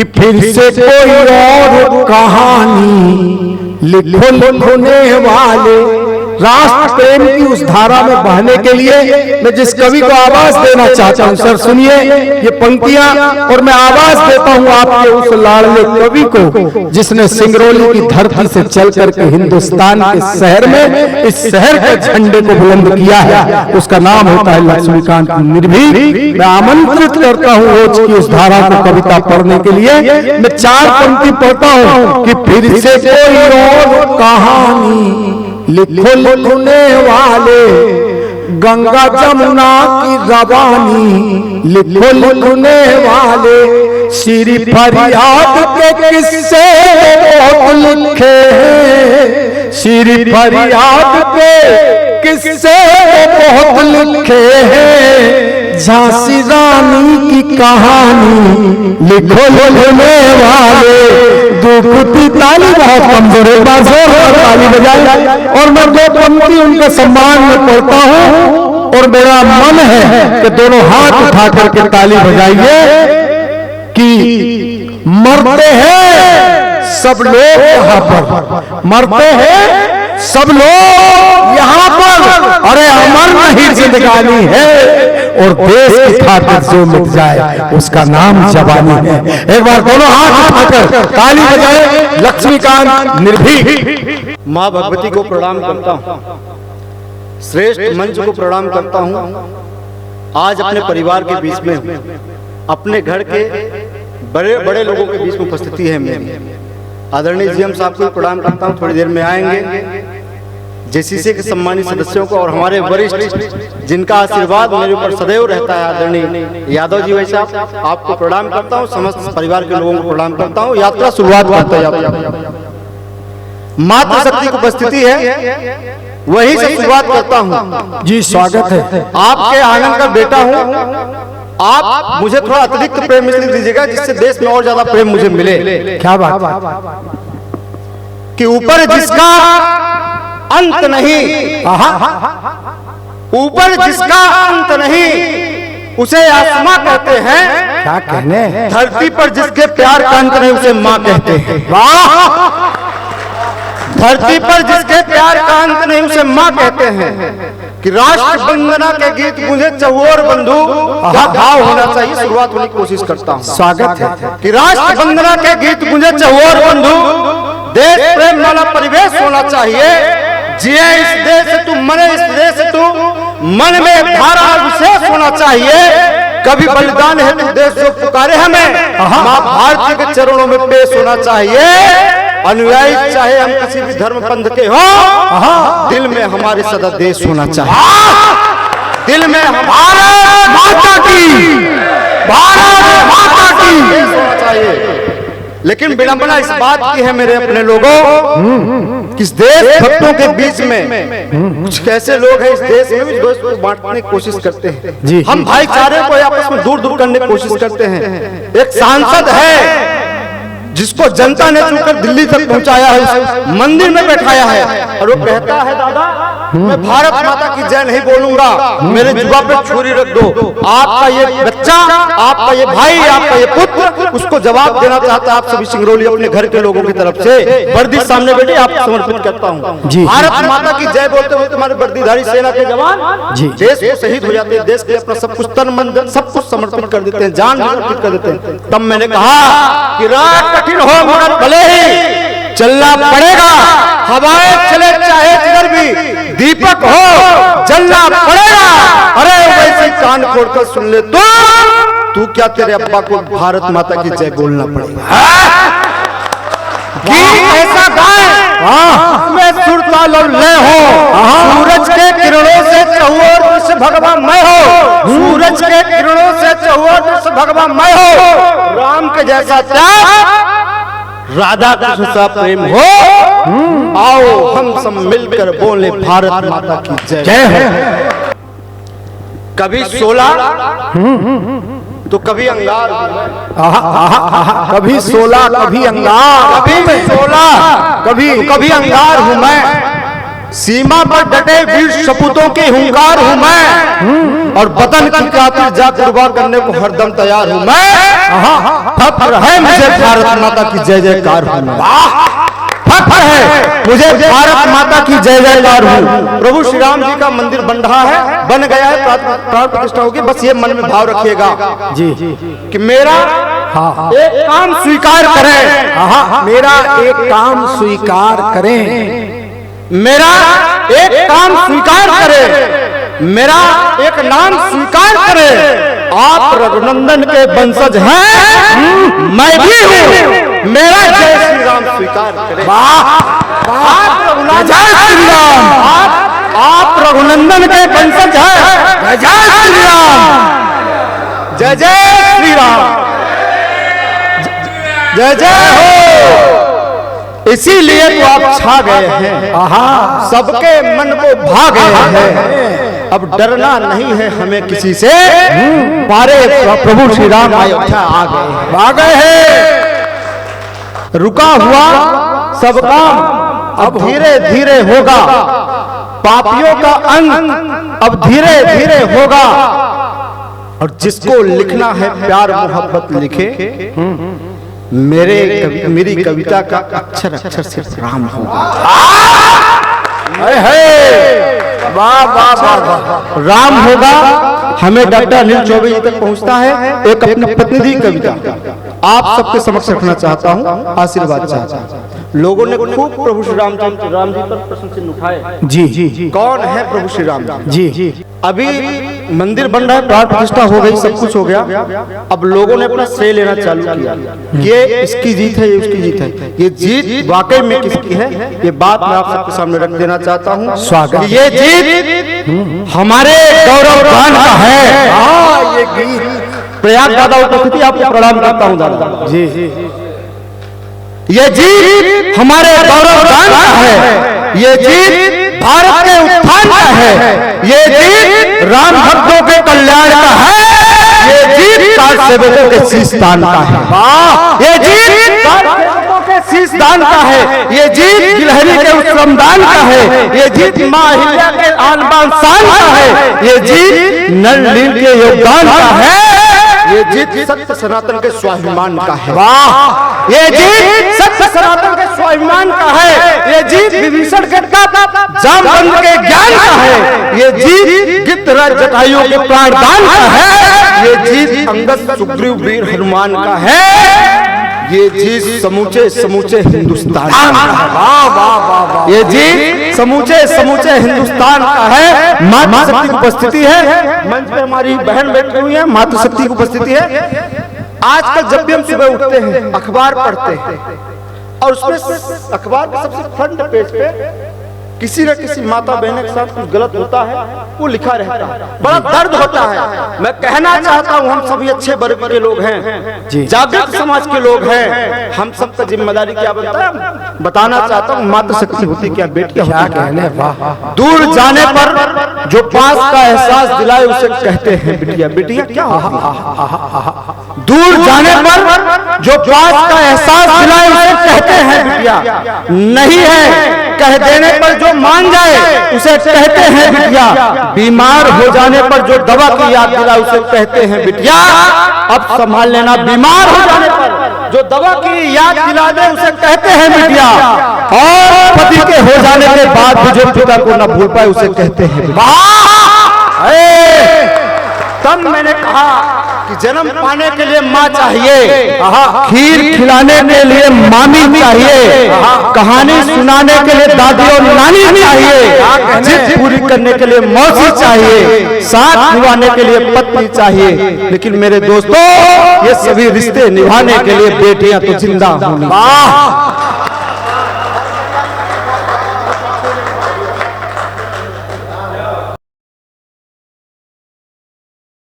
कि फिर से कोई और कहानी लिखो लिखने वाले। राष्ट्र प्रेम की उस धारा में बहने के लिए मैं जिस कवि को आवाज देना चाहता हूं, सर सुनिए ये पंक्तियां, और मैं आवाज देता हूं आपके उस लाडले कवि को जिसने सिंगरौली की धरती से चल करके हिंदुस्तान के शहर में इस शहर के झंडे को बुलंद किया है। उसका नाम होता है लक्ष्मीकांत निर्भीक। मैं आमंत्रित करता हूं रोज की उस धारा को कविता पढ़ने के लिए। मैं 4 पंक्ति पढ़ता हूं कि फिर से कोई और कहानी लिखो लिखने वाले, गंगा जमुना की रवानी लिखो लिखने वाले, श्री फरियाद के किस्से बहुत लिखे हैं, श्री फरियाद के किस्से बहुत लिखे हैं, झांसी रानी की कहानी लिखो लिखने वाले। दुखती ताली बहुत कमजोर है, एक बार जोर ताली बजाए। और मैं 2 पंक्ति उनके सम्मान में पढ़ता हूं और मेरा मन है कि दोनों हाथ उठा करके ताली बजाइए कि मरते हैं सब लोग यहाँ पर, मरते हैं सब लोग यहाँ पर, अरे अमर नहीं जिंदगानी है, और देश की खातिर जो मिट जाए उसका नाम जवानी है। एक बार दोनों हाथ उठाकर ताली बजाए लक्ष्मीकांत निर्भीक। माँ भगवती को प्रणाम करता हूँ, श्रेष्ठ मंच को प्रणाम करता हूँ। आज अपने परिवार के बीच में हूँ, अपने घर के बड़े बड़े लोगों के बीच में उपस्थिति है मेरी। आदरणीय जीएम साहब को प्रणाम करता हूँ, थोड़ी देर में आएंगे। जेसीसी के सम्मानित सदस्यों को और हमारे वरिष्ठ जिनका आशीर्वाद मेरे ऊपर सदैव रहता है, आदरणीय यादव जी भाई साहब, आपको प्रणाम करता हूँ। समस्त परिवार के लोगों को प्रणाम करता हूँ। यात्रा शुरुआत करता है, मातृशक्ति की उपस्थिति है, वही से शुरुआत करता हूँ। जी स्वागत है। आपके आनंद का बेटा हूँ। आप मुझे थोड़ा अतिरिक्त प्रेम इसलिए दीजिएगा जिससे देश में और ज्यादा प्रेम मुझे मिले। क्या बात कि ऊपर जिसका अंत नहीं, ऊपर जिसका अंत नहीं उसे आत्मा कहते हैं। क्या कहने, धरती पर जिसके प्यार का अंत नहीं उसे माँ कहते हैं। वाह! धरती पर जिसके प्यार का अंत नहीं उसे माँ कहते हैं। कि राष्ट्र वंदना के गीत मुझे चहुओर बंधु क्या भाव होना चाहिए, शुरुआत होने की कोशिश करता हूँ। स्वागत है। कि राष्ट्र वंदना के गीत मुझे चहुओर बंधु, देश प्रेम वाला परिवेश होना चाहिए। जिए इस देश से तू, मरे इस देश से तू, मन में धारा विशेष होना चाहिए। कभी बलिदान है तू देश जो पुकारे हमें, माँ भारती के चरणों में पेश होना चाहिए। अनुयायी चाहे हम किसी भी धर्म पंथ के हो, दिल में हमारे सदा देश होना चाहिए। दिल में हमारे माता की, भारत माता की देश होना चाहिए। लेकिन विडंबना इस बात की है मेरे अपने लोगों, किस देश भक्तों के बीच में कुछ कैसे लोग हैं इस देश में भी दोस्त को बांटने की कोशिश करते हैं। हम भाईचारे को आपस में दूर दूर करने की कोशिश करते हैं। एक सांसद है जिसको जनता ने चुनकर दिल्ली तक पहुंचाया है, मंदिर में बैठाया है, और वो कहता है दादा मैं भारत माता की जय नहीं बोलूंगा, मेरे जुबान पे छुरी रख दो। आपका ये बच्चा, आपका ये भाई, आपका ये पुत्र उसको जवाब देना चाहता है। आप सभी सिंगरौली अपने घर के लोगों की तरफ से वर्दी सामने बैठे आपको समर्पित करता हूँ। भारत माता की जय बोलते हुए तुम्हारे वर्दीधारी सेना के जवान देश को शहीद हो जाते हैं, देश के अपना सब कुछ तन मन सब कुछ समर्पित कर देते हैं, जान समर्पित कर देते हैं। तब मैंने कहा कि रात कठिन हो मगर भले ही चलना पड़ेगा, हवाएं चले चाहे जिधर भी, दीपक हो जलना पड़ेगा। अरे वैसे कान खोलकर सुन ले तू क्या तेरे अब्बा को भारत माता की जय बोलना पड़ेगा। गीत ऐसा गाए मैं सुरता लय हो, सूरज के किरणों से चहुओर दिश भगवा मैं हो, सूरज के किरणों से चहुओर दिश भगवा मैं हो। राम के जैसा त्याग, राधा कृष्ण सा प्रेम हो, आओ हम सब मिलकर बोले भारत माता की जय हो। कभी 16 तो कभी अंगार, कभी 16 कभी अंगार, कभी 16 कभी अंगार हूं मैं। सीमा पर डटे वीर सपूतों के हुंकार हूं मैं, और वतन की खातिर जा कुर्बान करने को हरदम तैयार हूं मैं। फख्र है मुझे भारत माता की जय जयकार हूं मैं। फख्र है मुझे भारत माता की जय जयकार हूं। प्रभु श्री राम जी का मंदिर बन रहा है, बन गया है, प्राण प्रतिष्ठा होगी। बस ये मन में भाव रखिएगा जी कि मेरा एक काम स्वीकार करें, मेरा एक काम स्वीकार करें, मेरा एक काम स्वीकार करें, मेरा एक नाम स्वीकार करें। आप रघुनंदन के वंशज हैं, मैं भी हूँ, मेरा जय श्री राम स्वीकार करें। आप रघुनंदन के वंशज हैं, जय श्री राम, जय जय श्री राम, जय जय हो। इसीलिए तो आप छा गए हैं, सबके मन को भा गए हैं। अब डरना नहीं है हमें किसी से, पारे प्रभु श्री राम अयोध्या आ गए हैं। रुका हुआ सब काम अब धीरे धीरे होगा, पापियों का अंत अब धीरे धीरे होगा। और जिसको लिखना है प्यार मोहब्बत लिखे, मेरी कविता का अक्षर अक्षर से राम होगा। वाह वाह वाह, राम होगा। हमें डॉक्टर अनिल चौबे जी तक पहुंचता है। एक अपनी प्रतिनिधि कविता आप सबके समक्ष रखना चाहता हूं, आशीर्वाद चाहता हूं। लोगों ने खूब प्रभु श्री राम जी पर प्रश्न चिन्ह उठाए। जी जी जी, कौन है प्रभु श्री राम जी? जी, अभी मंदिर बन रहा है, प्राण प्रतिष्ठा हो गई, सब कुछ हो गया। अब लोगों ने अपना श्रेय लेना चालू किया, ये इसकी जीत है, ये उसकी जीत है। ये जीत वाकई में किसकी है, ये बात मैं आप सबके सामने रख देना चाहता हूँ। स्वागत। ये जीत हमारे गौरवगान का है। ये गीत प्रयाग दादा उपस्थिति, आपको प्रणाम करता हूँ दादा जी। ये जीत हमारे गौरवगान का है, ये जीत भारत के उत्थान का है, ये जीत राम भक्तों के कल्याण का है, ये जीत कार सेवकों के शीश दान का है, ये जीत कार सेवकों के शीश दान का है, ये जीत गिलहरी के श्रमदान का है, ये जीत मां अहिल्या के आन बान शान का है, ये जीत नर नील के योगदान का है, ये जीत सत्य सनातन के स्वाभिमान का है। वाह, ये जीत सत्य सनातन के स्वाभिमान का है, ये जीत विभीषण के जामवंत के ज्ञान का है, ये जीत गिद्धराज जटायु के प्राणदान का है, ये जीत अंगद सुग्रीव वीर हनुमान का है, ये जीत समूचे समूचे हिंदुस्तान का है। वाह वाह वाह, ये जीत समूचे समूचे हिंदुस्तान का है। मातृशक्ति की उपस्थिति है, मंच पे हमारी बहन बैठी हुई है, मातृशक्ति की उपस्थिति है। आजकल जब भी हम सुबह उठते हैं, अखबार पढ़ते हैं, और उसमें अखबार के सबसे फ्रंट पेज पे किसी न किसी माता बहन के साथ कुछ गलत होता है, वो लिखा रहता है, बड़ा दर्द होता है। मैं कहना चाहता हूँ, हम सभी अच्छे वर्ग के लोग हैं, जागृत समाज के लोग हैं, हम सबका जिम्मेदारी क्या बनता है बताना चाहता हूँ। मातृशक्ति होती क्या, बेटियां होती क्या। दूर जाने पर जो पास का एहसास दिलाए उसे कहते हैं बिटिया। बिटिया क्या होती? दूर जाने पर जो पास का एहसास दिलाए उसे कहते हैं बिटिया। नहीं है कह देने पर जो मान जाए उसे कहते हैं बिटिया। बीमार हो जाने पर जो दवा की याद दिलाए उसे कहते हैं बिटिया। अब संभाल लेना, बीमार हो जाने पर जो दवा की याद दिला दे उसे कहते हैं बिटिया। और पति के हो जाने के बाद भी जो पिता को न भूल पाए उसे कहते हैं बिटिया। तब मैंने कहा कि जन्म पाने के लिए माँ चाहिए, खीर खिलाने के लिए मामी चाहिए, कहानी सुनाने के लिए दादी और नानी चाहिए, जिद पूरी करने के लिए मौसी चाहिए, साथ निभाने के लिए पत्नी चाहिए। लेकिन मेरे दोस्तों, ये सभी रिश्ते निभाने के लिए बेटियां तो जिंदा होनी।